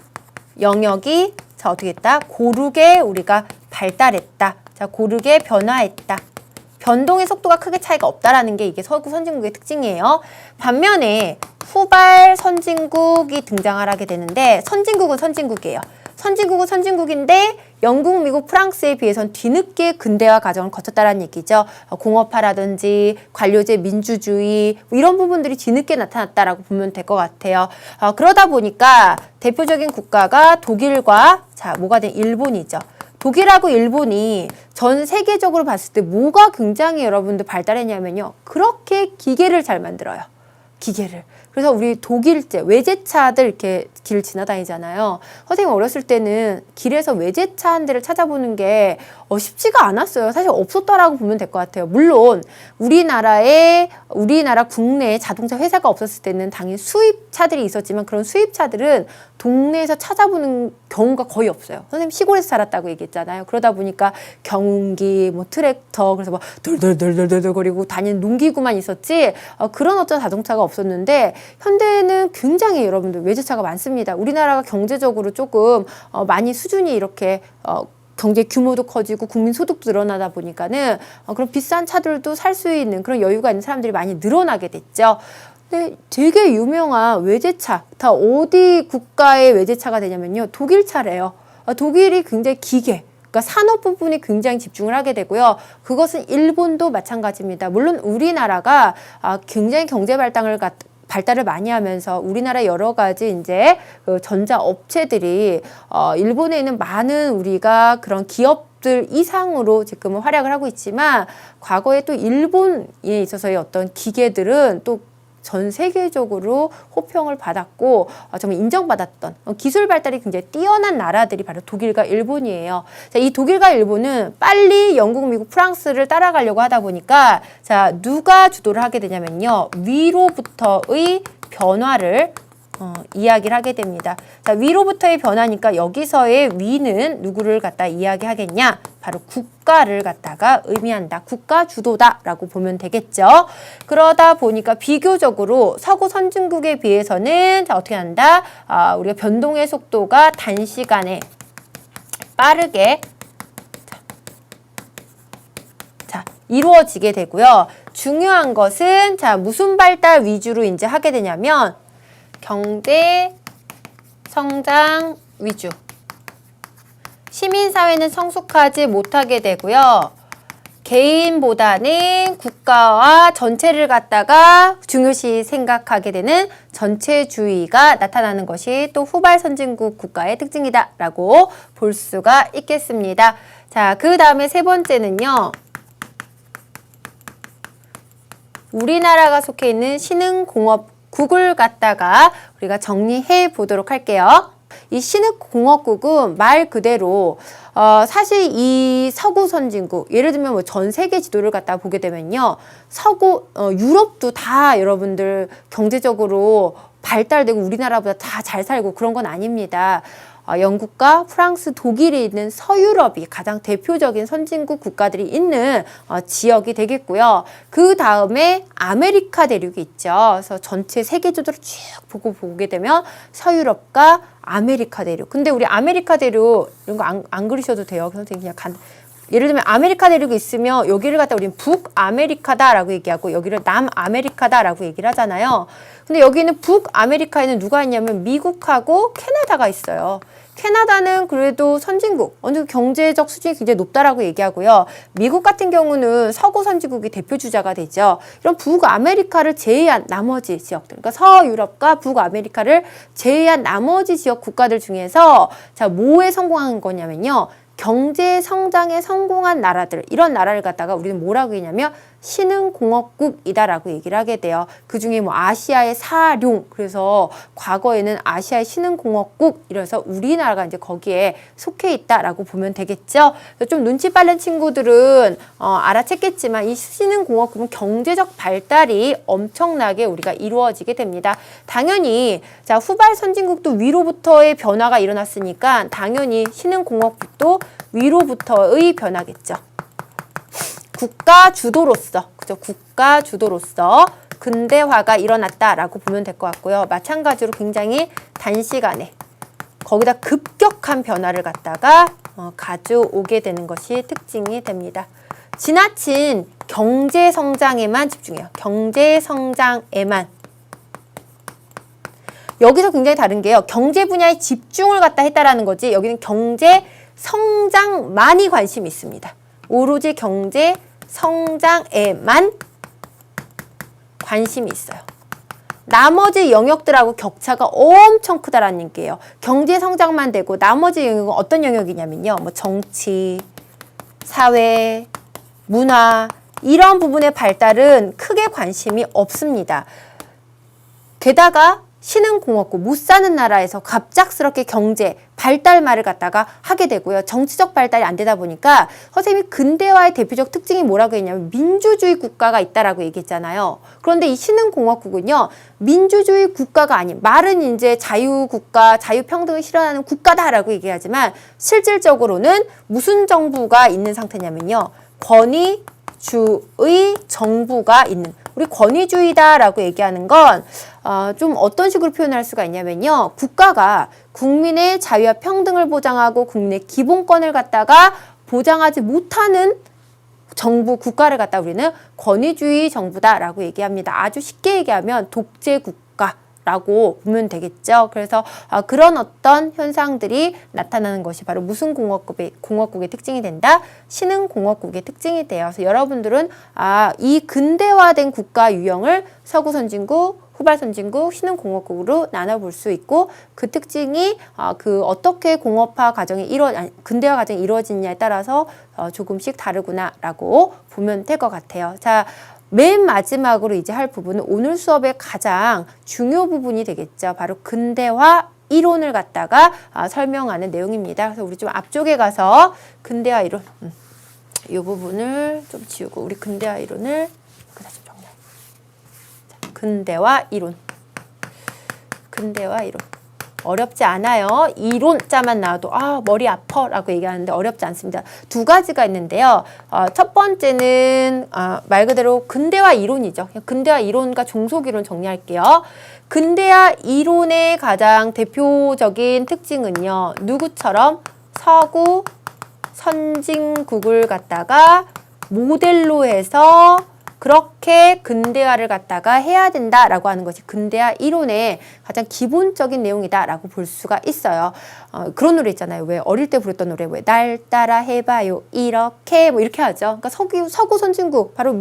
영역이 자, 어떻게 했다? 고르게 우리가 발달했다. 자, 고르게 변화했다. 변동의 속도가 크게 차이가 없다라는 게 이게 서구 선진국의 특징이에요. 반면에 후발 선진국이 등장을 하게 되는데 선진국은 선진국이에요. 선진국은 선진국인데 영국, 미국, 프랑스에 비해선 뒤늦게 근대화 과정을 거쳤다라는 얘기죠. 공업화라든지 관료제 민주주의 뭐 이런 부분들이 뒤늦게 나타났다라고 보면 될 것 같아요. 그러다 보니까 대표적인 국가가 독일과 자 뭐가 된 일본이죠. 독일하고 일본이 전 세계적으로 봤을 때 뭐가 굉장히 여러분들 발달했냐면요. 그렇게 기계를 잘 만들어요. 기계를. 그래서 우리 독일제, 외제차들 이렇게 길 지나다니잖아요. 선생님 어렸을 때는 길에서 외제차 한 대를 찾아보는 게 쉽지가 않았어요. 사실 없었다라고 보면 될 것 같아요. 물론 우리나라 국내에 자동차 회사가 없었을 때는 당연히 수입차들이 있었지만 그런 수입차들은 동네에서 찾아보는 경우가 거의 없어요. 선생님 시골에서 살았다고 얘기했잖아요. 그러다 보니까 경운기, 뭐 트랙터, 그래서 막 덜덜덜덜덜 거리고 다니는 농기구만 있었지 그런 어떤 자동차가 없었는데 현대에는 굉장히 여러분들 외제차가 많습니다. 우리나라가 경제적으로 조금 많이 수준이 이렇게 경제 규모도 커지고 국민 소득도 늘어나다 보니까는 그런 비싼 차들도 살 수 있는 그런 여유가 있는 사람들이 많이 늘어나게 됐죠. 근데 되게 유명한 외제차, 다 어디 국가의 외제차가 되냐면요. 독일 차래요. 독일이 굉장히 기계, 그러니까 산업 부분이 굉장히 집중을 하게 되고요. 그것은 일본도 마찬가지입니다. 물론 우리나라가 굉장히 경제 발달을 많이 하면서 우리나라 여러 가지 이제 그 전자 업체들이 일본에 있는 많은 우리가 그런 기업들 이상으로 지금은 활약을 하고 있지만 과거에 또 일본에 있어서의 어떤 기계들은 또 전 세계적으로 호평을 받았고 정말 인정받았던 기술 발달이 굉장히 뛰어난 나라들이 바로 독일과 일본이에요. 자, 이 독일과 일본은 빨리 영국, 미국, 프랑스를 따라가려고 하다 보니까 자, 누가 주도를 하게 되냐면요. 위로부터의 변화를 이야기를 하게 됩니다. 자, 위로부터의 변화니까 여기서의 위는 누구를 갖다 이야기하겠냐? 바로 국가를 갖다가 의미한다. 국가 주도다라고 보면 되겠죠. 그러다 보니까 비교적으로 서구 선진국에 비해서는 자, 어떻게 한다? 우리가 변동의 속도가 단시간에 빠르게 이루어지게 되고요. 중요한 것은 자, 무슨 발달 위주로 이제 하게 되냐면 경제 성장 위주. 시민사회는 성숙하지 못하게 되고요. 개인보다는 국가와 전체를 갖다가 중요시 생각하게 되는 전체주의가 나타나는 것이 또 후발 선진국 국가의 특징이다라고 볼 수가 있겠습니다. 자, 그 다음에 세 번째는요. 우리나라가 속해 있는 신흥공업국을 갖다가 우리가 정리해 보도록 할게요. 이 신흥공업국은 말 그대로 사실 이 서구 선진국 예를 들면 뭐 전 세계 지도를 갖다 보게 되면요. 서구 유럽도 다 여러분들 경제적으로 발달되고 우리나라보다 다 잘 살고 그런 건 아닙니다. 영국과 프랑스, 독일이 있는 서유럽이 가장 대표적인 선진국 국가들이 있는 지역이 되겠고요. 그 다음에 아메리카 대륙이 있죠. 그래서 전체 세계 지도를 쭉 보게 되면 서유럽과 아메리카 대륙. 근데 우리 아메리카 대륙 이런 거 안 그리셔도 돼요. 선생님 그냥 예를 들면 아메리카 대륙이 있으면 여기를 갖다 우리는 북아메리카다라고 얘기하고 여기를 남아메리카다라고 얘기를 하잖아요. 근데 여기는 북아메리카에는 누가 있냐면 미국하고 캐나다가 있어요. 캐나다는 그래도 선진국, 어느 정도 경제적 수준이 굉장히 높다라고 얘기하고요. 미국 같은 경우는 서구 선진국이 대표 주자가 되죠. 이런 북아메리카를 제외한 나머지 지역들, 그러니까 서유럽과 북아메리카를 제외한 나머지 지역 국가들 중에서 자, 뭐에 성공한 거냐면요. 경제 성장에 성공한 나라들, 이런 나라를 갖다가 우리는 뭐라고 했냐면 신흥공업국이다라고 얘기를 하게 돼요. 그 중에 뭐 아시아의 사룡, 그래서 과거에는 아시아의 신흥공업국, 이래서 우리나라가 이제 거기에 속해 있다라고 보면 되겠죠. 좀 눈치 빠른 친구들은 알아챘겠지만 이 신흥공업국은 경제적 발달이 엄청나게 우리가 이루어지게 됩니다. 당연히 자, 후발 선진국도 위로부터의 변화가 일어났으니까 당연히 신흥공업국도 위로부터의 변화겠죠. 국가 주도로서, 그죠? 국가 주도로서 근대화가 일어났다라고 보면 될 것 같고요. 마찬가지로 굉장히 단시간에 거기다 급격한 변화를 갖다가 가져오게 되는 것이 특징이 됩니다. 지나친 경제 성장에만 집중해요. 경제 성장에만. 여기서 굉장히 다른 게요. 경제 분야에 집중을 갖다 했다라는 거지. 여기는 경제 성장만이 관심이 있습니다. 오로지 경제 성장에만 관심이 있어요. 나머지 영역들하고 격차가 엄청 크다라는 얘기예요. 경제 성장만 되고 나머지 영역은 어떤 영역이냐면요. 뭐 정치, 사회, 문화 이런 부분의 발달은 크게 관심이 없습니다. 게다가 신흥공업국, 못 사는 나라에서 갑작스럽게 경제 발달말을 갖다가 하게 되고요. 정치적 발달이 안 되다 보니까 선생님이 근대화의 대표적 특징이 뭐라고 했냐면 민주주의 국가가 있다라고 얘기했잖아요. 그런데 이 신흥공업국은요. 민주주의 국가가 아닌, 말은 이제 자유국가, 자유평등을 실현하는 국가다라고 얘기하지만 실질적으로는 무슨 정부가 있는 상태냐면요. 권위주의 정부가 있는, 우리 권위주의다라고 얘기하는 건 좀 어떤 식으로 표현할 수가 있냐면요. 국가가 국민의 자유와 평등을 보장하고 국민의 기본권을 갖다가 보장하지 못하는 정부, 국가를 갖다 우리는 권위주의 정부다라고 얘기합니다. 아주 쉽게 얘기하면 독재 국가라고 보면 되겠죠. 그래서 그런 어떤 현상들이 나타나는 것이 바로 무슨 공업국의 특징이 된다? 신흥공업국의 특징이 돼요. 그래서 여러분들은 이 근대화된 국가 유형을 서구 선진국, 후발 선진국, 신흥공업국으로 나눠볼 수 있고 그 특징이 어떻게 공업화 과정이 근대화 과정이 이루어지느냐에 따라서 조금씩 다르구나라고 보면 될 것 같아요. 자, 맨 마지막으로 이제 할 부분은 오늘 수업의 가장 중요 부분이 되겠죠. 바로 근대화 이론을 갖다가 설명하는 내용입니다. 그래서 우리 좀 앞쪽에 가서 근대화 이론, 이 부분을 좀 지우고 우리 근대화 이론을 다시 정리해. 근대화 이론. 근대화 이론. 어렵지 않아요. 이론자만 나와도 머리 아파라고 얘기하는데 어렵지 않습니다. 두 가지가 있는데요. 첫 번째는 말 그대로 근대화 이론이죠. 근대화 이론과 종속 이론 정리할게요. 근대화 이론의 가장 대표적인 특징은요. 누구처럼 서구 선진국을 갖다가 모델로 해서 그렇게 근대화를 갖다가 해야 된다라고 하는 것이 근대화 이론의 가장 기본적인 내용이다라고 볼 수가 있어요. 그런 노래 있잖아요. 왜 어릴 때 부르던 노래, 왜 날 따라 해봐요 이렇게 뭐 이렇게 하죠. 그러니까 서구 선진국, 바로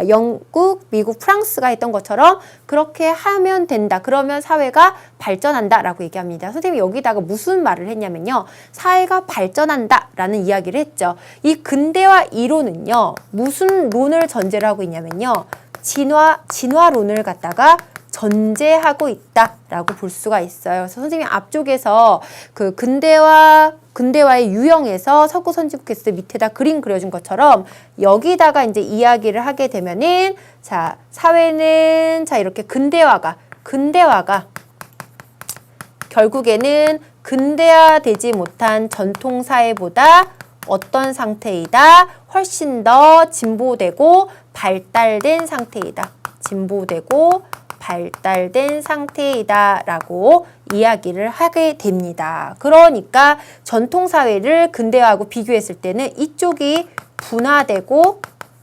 영국, 미국, 프랑스가 했던 것처럼 그렇게 하면 된다. 그러면 사회가 발전한다라고 얘기합니다. 선생님이 여기다가 무슨 말을 했냐면요. 사회가 발전한다라는 이야기를 했죠. 이 근대화 이론은요. 무슨 론을 전제를 하고 있냐면요. 진화론을 갖다가 전제하고 있다라고 볼 수가 있어요. 그래서 선생님이 앞쪽에서 그 근대화의 유형에서 서구 선진국에서 밑에다 그림 그려준 것처럼 여기다가 이제 이야기를 하게 되면은 자, 사회는 자, 이렇게 근대화가 결국에는 근대화되지 못한 전통 사회보다 어떤 상태이다? 훨씬 더 진보되고 발달된 상태이다. 진보되고 발달된 상태이다라고 이야기를 하게 됩니다. 그러니까 전통사회를 근대화하고 비교했을 때는 이쪽이 분화되고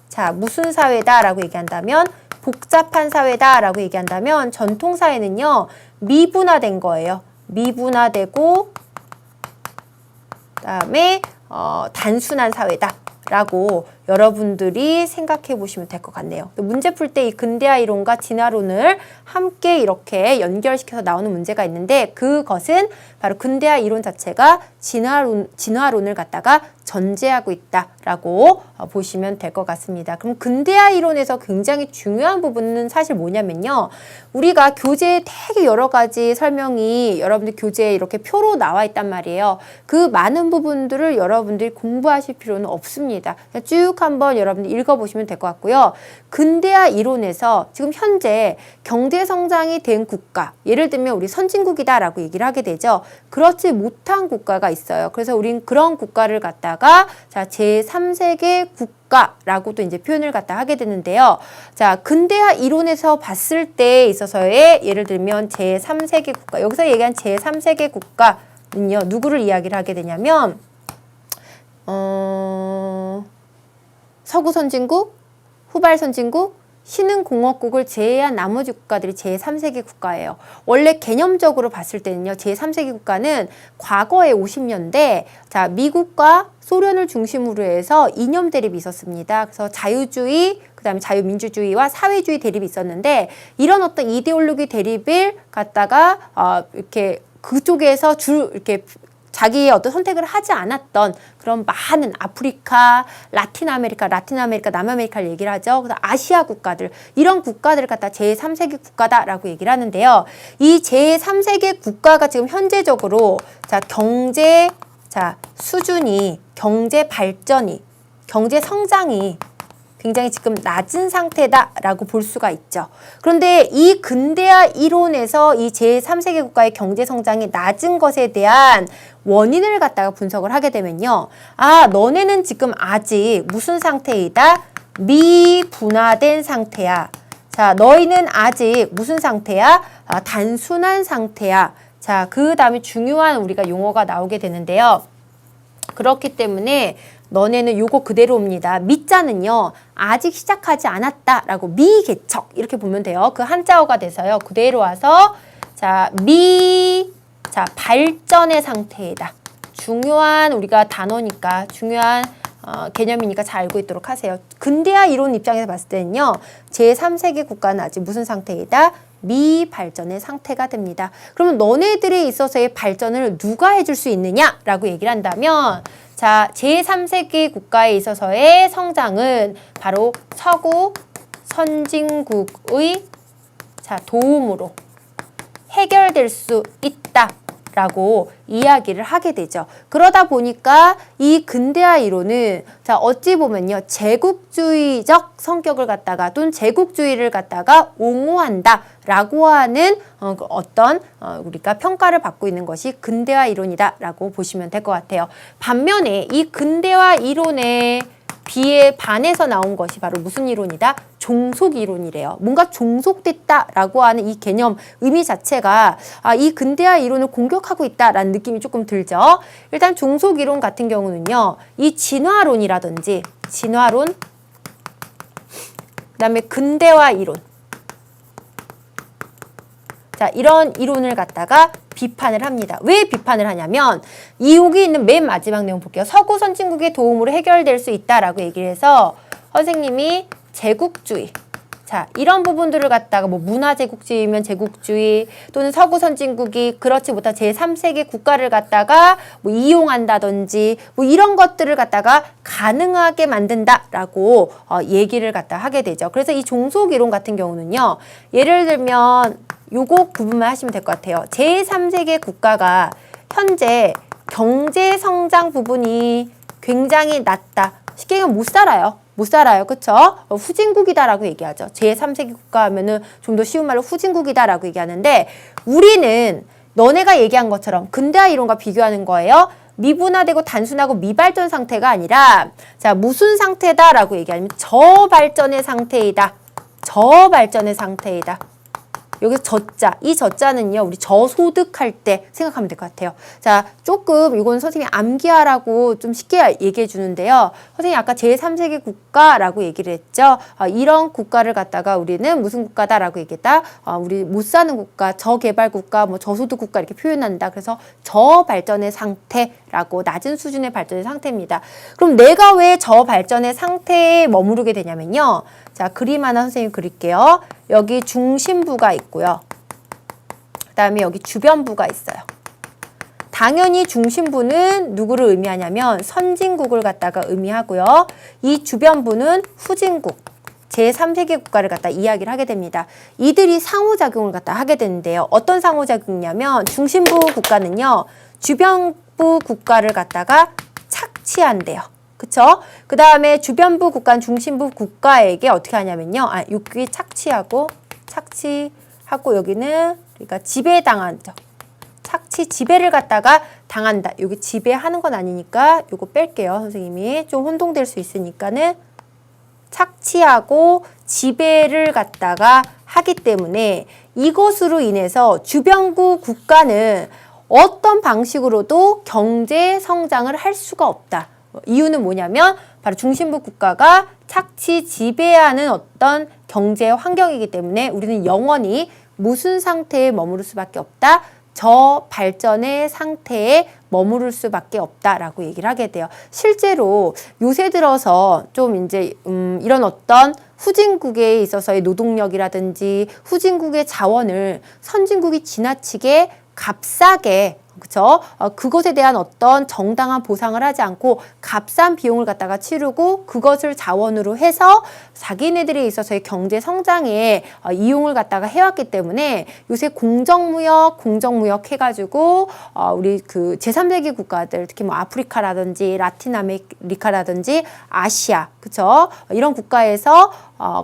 자, 무슨 사회다라고 얘기한다면 복잡한 사회다라고 얘기한다면 전통사회는요. 미분화된 거예요. 미분화되고 그다음에 단순한 사회다라고 여러분들이 생각해 보시면 될 것 같네요. 문제 풀 때 이 근대화 이론과 진화론을 함께 이렇게 연결시켜서 나오는 문제가 있는데 그것은 바로 근대화 이론 자체가 진화론을 갖다가 전제하고 있다라고 보시면 될 것 같습니다. 그럼 근대화 이론에서 굉장히 중요한 부분은 사실 뭐냐면요. 우리가 교재에 되게 여러 가지 설명이 여러분들 교재에 이렇게 표로 나와 있단 말이에요. 그 많은 부분들을 여러분들이 공부하실 필요는 없습니다. 그냥 쭉 한번 여러분들 읽어보시면 될 것 같고요. 근대화 이론에서 지금 현재 경제 성장이 된 국가, 예를 들면 우리 선진국이다라고 얘기를 하게 되죠. 그렇지 못한 국가가 있어요. 그래서 우린 그런 국가를 갖다가 자, 제3세계 국가라고도 이제 표현을 갖다 하게 되는데요. 자, 근대화 이론에서 봤을 때에 있어서의 예를 들면 제3세계 국가, 여기서 얘기한 제3세계 국가는요, 누구를 이야기를 하게 되냐면 서구 선진국, 후발 선진국, 신흥공업국을 제외한 나머지 국가들이 제3세계 국가예요. 원래 개념적으로 봤을 때는요. 제3세계 국가는 과거에 50년대 자, 미국과 소련을 중심으로 해서 이념 대립이 있었습니다. 그래서 자유주의, 그다음에 자유민주주의와 사회주의 대립이 있었는데 이런 어떤 이데올로기 대립을 갖다가 이렇게 그쪽에서 이렇게 자기의 어떤 선택을 하지 않았던 그런 많은 아프리카, 라틴 아메리카, 남아메리카를 얘기를 하죠. 그래서 아시아 국가들, 이런 국가들을 갖다 제3세계 국가다라고 얘기를 하는데요. 이 제3세계 국가가 지금 현재적으로 자, 경제 수준이, 경제 발전이, 경제 성장이 굉장히 지금 낮은 상태다라고 볼 수가 있죠. 그런데 이 근대화 이론에서 이 제3세계 국가의 경제 성장이 낮은 것에 대한 원인을 갖다가 분석을 하게 되면요. 아, 너네는 지금 아직 무슨 상태이다? 미분화된 상태야. 자, 너희는 아직 무슨 상태야? 단순한 상태야. 자, 그 다음에 중요한 우리가 용어가 나오게 되는데요. 그렇기 때문에 너네는 요거 그대로입니다. 미자는요. 아직 시작하지 않았다라고 미개척 이렇게 보면 돼요. 그 한자어가 돼서요. 그대로 와서 자, 발전의 상태이다. 중요한 우리가 단어니까 중요한 개념이니까 잘 알고 있도록 하세요. 근대화 이론 입장에서 봤을 때는요. 제3세계 국가는 아직 무슨 상태이다? 미발전의 상태가 됩니다. 그러면 너네들에 있어서의 발전을 누가 해줄 수 있느냐라고 얘기를 한다면 자, 제3세계 국가에 있어서의 성장은 바로 서구 선진국의 자, 도움으로 해결될 수 있다라고 이야기를 하게 되죠. 그러다 보니까 이 근대화 이론은 자, 어찌 보면요. 제국주의적 성격을 갖다가 또는 제국주의를 갖다가 옹호한다라고 하는 어떤 우리가 평가를 받고 있는 것이 근대화 이론이다라고 보시면 될 것 같아요. 반면에 이 근대화 이론에 반해서 나온 것이 바로 무슨 이론이다? 종속 이론이래요. 뭔가 종속됐다라고 하는 이 개념, 의미 자체가 이 근대화 이론을 공격하고 있다라는 느낌이 조금 들죠. 일단 종속 이론 같은 경우는요. 이 진화론이라든지 진화론, 그다음에 근대화 이론. 자, 이런 이론을 갖다가 비판을 합니다. 왜 비판을 하냐면 여기 있는 맨 마지막 내용 볼게요. 서구 선진국의 도움으로 해결될 수 있다라고 얘기를 해서 선생님이 제국주의, 자, 이런 부분들을 갖다가 뭐 문화제국주의면 제국주의 또는 서구 선진국이 그렇지 못한 제3세계 국가를 갖다가 뭐 이용한다든지 뭐 이런 것들을 갖다가 가능하게 만든다라고 얘기를 갖다 하게 되죠. 그래서 이 종속 이론 같은 경우는요. 예를 들면 요거 구분만 하시면 될 것 같아요. 제3세계 국가가 현재 경제 성장 부분이 굉장히 낮다. 쉽게 얘기하면 못 살아요. 못 살아요. 그쵸? 후진국이다라고 얘기하죠. 제3세계 국가 하면은 좀 더 쉬운 말로 후진국이다라고 얘기하는데 우리는 너네가 얘기한 것처럼 근대화 이론과 비교하는 거예요. 미분화되고 단순하고 미발전 상태가 아니라 자, 무슨 상태다라고 얘기하면 저발전의 상태이다. 저발전의 상태이다. 여기서 저자, 이 저자는요, 우리 저소득할 때 생각하면 될 것 같아요. 자, 조금 이건 선생님이 암기하라고 좀 쉽게 얘기해 주는데요. 선생님이 아까 제3세계 국가라고 얘기를 했죠. 이런 국가를 갖다가 우리는 무슨 국가다라고 얘기했다. 우리 못 사는 국가, 저개발 국가, 뭐 저소득 국가 이렇게 표현한다. 그래서 저발전의 상태라고, 낮은 수준의 발전의 상태입니다. 그럼 내가 왜 저발전의 상태에 머무르게 되냐면요. 자, 그림 하나 선생님 그릴게요. 여기 중심부가 있고요. 그 다음에 여기 주변부가 있어요. 당연히 중심부는 누구를 의미하냐면 선진국을 갖다가 의미하고요. 이 주변부는 후진국, 제3세계 국가를 갖다 이야기를 하게 됩니다. 이들이 상호작용을 갖다 하게 되는데요. 어떤 상호작용이냐면 중심부 국가는요, 주변부 국가를 갖다가 착취한대요. 그쵸? 그 다음에 주변부 국가, 중심부 국가에게 어떻게 하냐면요. 여기 착취하고 여기는 그러니까 지배당하죠. 착취, 지배를 갖다가 당한다. 여기 지배하는 건 아니니까 요거 뺄게요. 선생님이 좀 혼동될 수 있으니까는 착취하고 지배를 갖다가 하기 때문에 이것으로 인해서 주변부 국가는 어떤 방식으로도 경제 성장을 할 수가 없다. 이유는 뭐냐면 바로 중심부 국가가 착취, 지배하는 어떤 경제 환경이기 때문에 우리는 영원히 무슨 상태에 머무를 수밖에 없다? 저발전의 상태에 머무를 수밖에 없다라고 얘기를 하게 돼요. 실제로 요새 들어서 좀 이제 이런 어떤 후진국에 있어서의 노동력이라든지 후진국의 자원을 선진국이 지나치게 값싸게, 그쵸? 그것에 대한 어떤 정당한 보상을 하지 않고 값싼 비용을 갖다가 치르고 그것을 자원으로 해서 자기네들에 있어서의 경제 성장에 이용을 갖다가 해왔기 때문에 요새 공정무역 해가지고 우리 그 제3세계 국가들, 특히 뭐 아프리카라든지 라틴 아메리카라든지 아시아, 그쵸? 이런 국가에서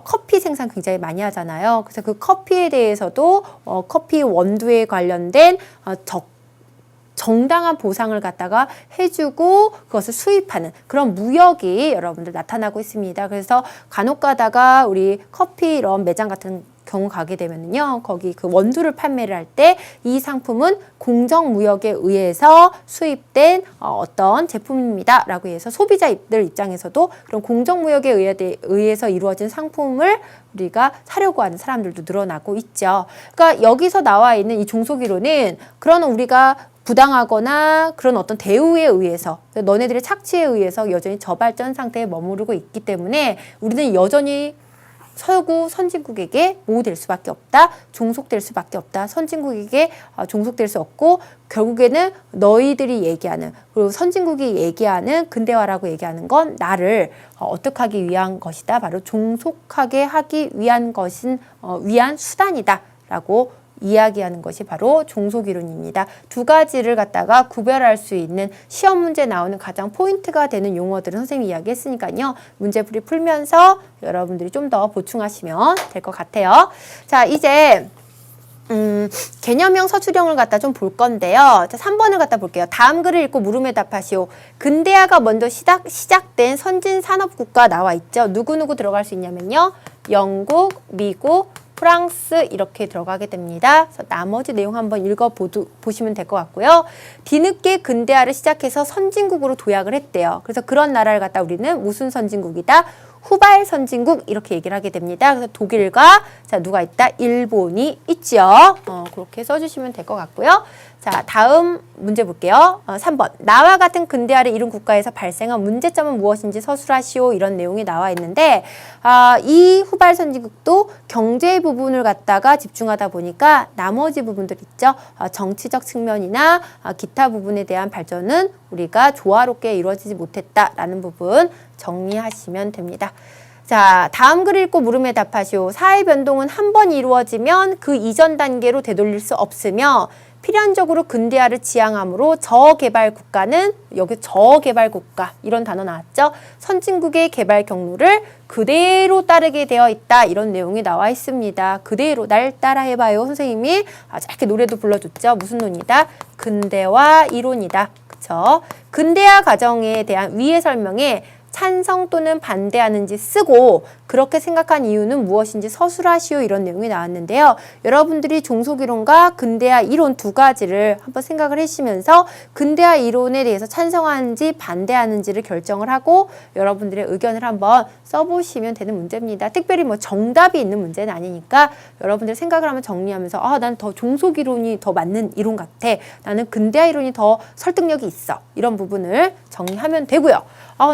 커피 생산 굉장히 많이 하잖아요. 그래서 그 커피에 대해서도 커피 원두에 관련된 정당한 보상을 갖다가 해주고 그것을 수입하는 그런 무역이 여러분들 나타나고 있습니다. 그래서 간혹 가다가 우리 커피 이런 매장 같은 경우 가게 되면요, 거기 그 원두를 판매를 할 때 이 상품은 공정무역에 의해서 수입된 어떤 제품입니다 라고 해서 소비자들 입장에서도 그런 공정무역에 의해서 이루어진 상품을 우리가 사려고 하는 사람들도 늘어나고 있죠. 그러니까 여기서 나와 있는 이 종속이론은 그런 우리가 부당하거나 그런 어떤 대우에 의해서, 너네들의 착취에 의해서 여전히 저발전 상태에 머무르고 있기 때문에 우리는 여전히 서구 선진국에게 보호될 수밖에 없다, 종속될 수밖에 없다, 선진국에게 종속될 수 없고 결국에는 너희들이 얘기하는, 그리고 선진국이 얘기하는 근대화라고 얘기하는 건 나를 어떻게 하기 위한 것이다, 바로 종속하게 하기 위한 위한 수단이다 라고 이야기하는 것이 바로 종속이론입니다. 두 가지를 갖다가 구별할 수 있는 시험 문제 나오는 가장 포인트가 되는 용어들을 선생님이 이야기했으니까요. 문제풀이 풀면서 여러분들이 좀 더 보충하시면 될 것 같아요. 자, 이제 개념형 서술형을 갖다 좀 볼 건데요. 자, 3번을 갖다 볼게요. 다음 글을 읽고 물음에 답하시오. 근대화가 먼저 시작된 선진 산업국가 나와 있죠. 누구누구 들어갈 수 있냐면요. 영국, 미국, 프랑스 이렇게 들어가게 됩니다. 그래서 나머지 내용 한번 읽어보시면 될 것 같고요. 뒤늦게 근대화를 시작해서 선진국으로 도약을 했대요. 그래서 그런 나라를 갖다 우리는 무슨 선진국이다? 후발 선진국 이렇게 얘기를 하게 됩니다. 그래서 독일과 자 누가 있다? 일본이 있죠. 그렇게 써주시면 될 것 같고요. 자, 다음 문제 볼게요. 3번. 나와 같은 근대화를 이룬 국가에서 발생한 문제점은 무엇인지 서술하시오. 이런 내용이 나와 있는데 이 후발 선진국도 경제 부분을 갖다가 집중하다 보니까 나머지 부분들 있죠. 정치적 측면이나 기타 부분에 대한 발전은 우리가 조화롭게 이루어지지 못했다라는 부분 정리하시면 됩니다. 자, 다음 글 읽고 물음에 답하시오. 사회 변동은 한 번 이루어지면 그 이전 단계로 되돌릴 수 없으며 필연적으로 근대화를 지향하므로 저개발 국가는, 여기 저개발 국가 이런 단어 나왔죠. 선진국의 개발 경로를 그대로 따르게 되어 있다. 이런 내용이 나와 있습니다. 그대로 날 따라해봐요. 선생님이 짧게 노래도 불러줬죠. 무슨 논이다? 근대화 이론이다. 그쵸? 근대화 과정에 대한 위의 설명에 찬성 또는 반대하는지 쓰고 그렇게 생각한 이유는 무엇인지 서술하시오 이런 내용이 나왔는데요. 여러분들이 종속이론과 근대화 이론 두 가지를 한번 생각을 해주시면서 근대화 이론에 대해서 찬성하는지 반대하는지를 결정을 하고 여러분들의 의견을 한번 써보시면 되는 문제입니다. 특별히 뭐 정답이 있는 문제는 아니니까 여러분들 생각을 한번 정리하면서 난 더 종속이론이 더 맞는 이론 같아. 나는 근대화 이론이 더 설득력이 있어. 이런 부분을 정리하면 되고요.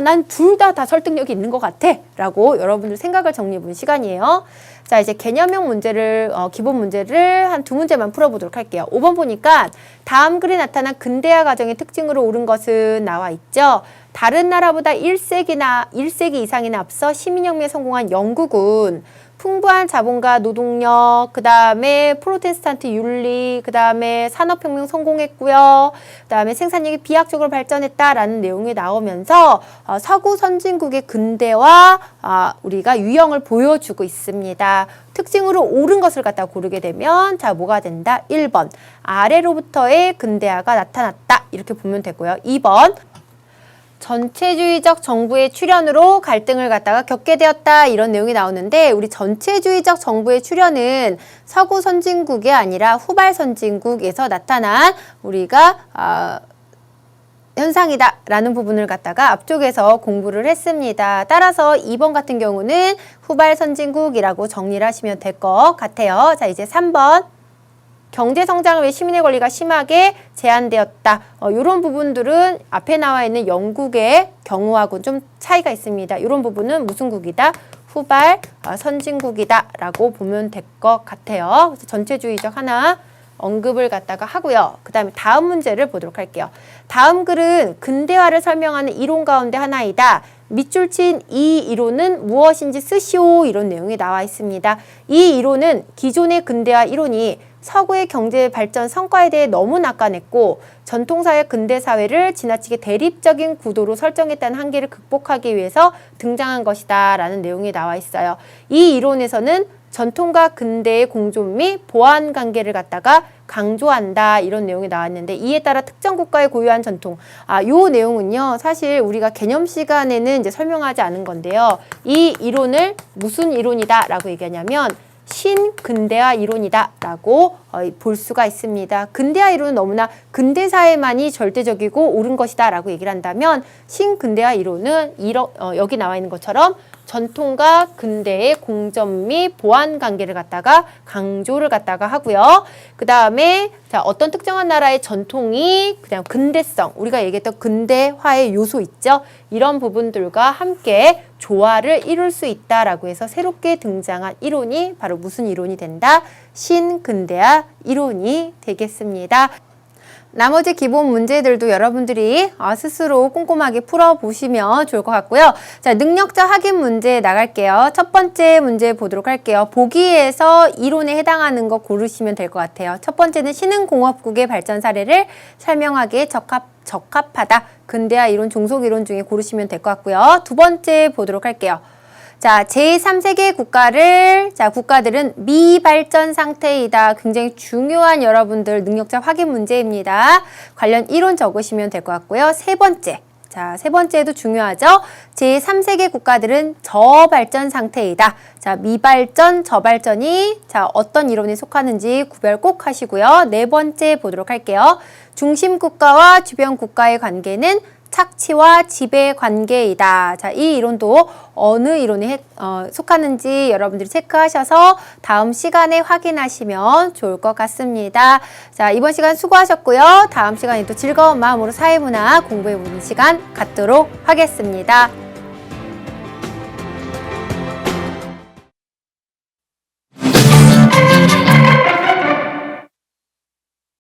난 둘 다 설득력이 있는 것 같아. 라고 여러분들 생각을 정리해 보는 시간이에요. 자, 이제 개념형 문제를, 기본 문제를 한 두 문제만 풀어보도록 할게요. 5번 보니까 다음 글에 나타난 근대화 과정의 특징으로 옳은 것은 나와 있죠. 다른 나라보다 1세기 이상이나 앞서 시민혁명에 성공한 영국은 풍부한 자본과 노동력, 그 다음에 프로테스탄트 윤리, 그 다음에 산업혁명 성공했고요. 그 다음에 생산력이 비약적으로 발전했다라는 내용이 나오면서 서구 선진국의 근대화 우리가 유형을 보여주고 있습니다. 특징으로 옳은 것을 갖다 고르게 되면 자 뭐가 된다? 1번 아래로부터의 근대화가 나타났다 이렇게 보면 되고요. 2번 전체주의적 정부의 출현으로 갈등을 갖다가 겪게 되었다 이런 내용이 나오는데 우리 전체주의적 정부의 출현은 서구 선진국이 아니라 후발 선진국에서 나타난 우리가 현상이다 라는 부분을 갖다가 앞쪽에서 공부를 했습니다. 따라서 2번 같은 경우는 후발 선진국이라고 정리를 하시면 될 것 같아요. 자, 이제 3번 경제성장을 위해 시민의 권리가 심하게 제한되었다. 이런 부분들은 앞에 나와 있는 영국의 경우하고는 좀 차이가 있습니다. 이런 부분은 무슨 국이다? 후발 선진국이다 라고 보면 될 것 같아요. 그래서 전체주의적 하나 언급을 갖다가 하고요. 그 다음에 다음 문제를 보도록 할게요. 다음 글은 근대화를 설명하는 이론 가운데 하나이다. 밑줄 친 이 이론은 무엇인지 쓰시오 이런 내용이 나와 있습니다. 이 이론은 기존의 근대화 이론이 서구의 경제 발전 성과에 대해 너무 낙관했고 전통사회 근대사회를 지나치게 대립적인 구도로 설정했다는 한계를 극복하기 위해서 등장한 것이다 라는 내용이 나와 있어요. 이 이론에서는 전통과 근대의 공존 및 보완 관계를 갖다가 강조한다 이런 내용이 나왔는데 이에 따라 특정 국가의 고유한 전통 요 내용은요 사실 우리가 개념 시간에는 이제 설명하지 않은 건데요. 이 이론을 무슨 이론이다 라고 얘기하냐면 신근대화 이론이다 라고 볼 수가 있습니다. 근대화 이론은 너무나 근대사회만이 절대적이고 옳은 것이다 라고 얘기를 한다면 신근대화 이론은 여기 나와 있는 것처럼 전통과 근대의 공존 및 보완 관계를 갖다가 강조를 갖다가 하고요. 그 다음에 자 어떤 특정한 나라의 전통이 그냥 근대성 우리가 얘기했던 근대화의 요소 있죠. 이런 부분들과 함께 조화를 이룰 수 있다라고 해서 새롭게 등장한 이론이 바로 무슨 이론이 된다? 신근대화 이론이 되겠습니다. 나머지 기본 문제들도 여러분들이 스스로 꼼꼼하게 풀어보시면 좋을 것 같고요. 자, 능력자 확인 문제 나갈게요. 첫 번째 문제 보도록 할게요. 보기에서 이론에 해당하는 거 고르시면 될 것 같아요. 첫 번째는 신흥공업국의 발전 사례를 설명하기에 적합하다. 근대화 이론, 종속 이론 중에 고르시면 될 것 같고요. 두 번째 보도록 할게요. 자, 제3세계 국가들은 미발전 상태이다. 굉장히 중요한 여러분들 능력자 확인 문제입니다. 관련 이론 적으시면 될 것 같고요. 세 번째도 중요하죠. 제3세계 국가들은 저발전 상태이다. 자, 미발전, 저발전이 어떤 이론에 속하는지 구별 꼭 하시고요. 네 번째 보도록 할게요. 중심 국가와 주변 국가의 관계는 착취와 지배 관계이다. 자, 이 이론도 어느 이론에 속하는지 여러분들이 체크하셔서 다음 시간에 확인하시면 좋을 것 같습니다. 자, 이번 시간 수고하셨고요. 다음 시간에 또 즐거운 마음으로 사회문화 공부해보는 시간 갖도록 하겠습니다.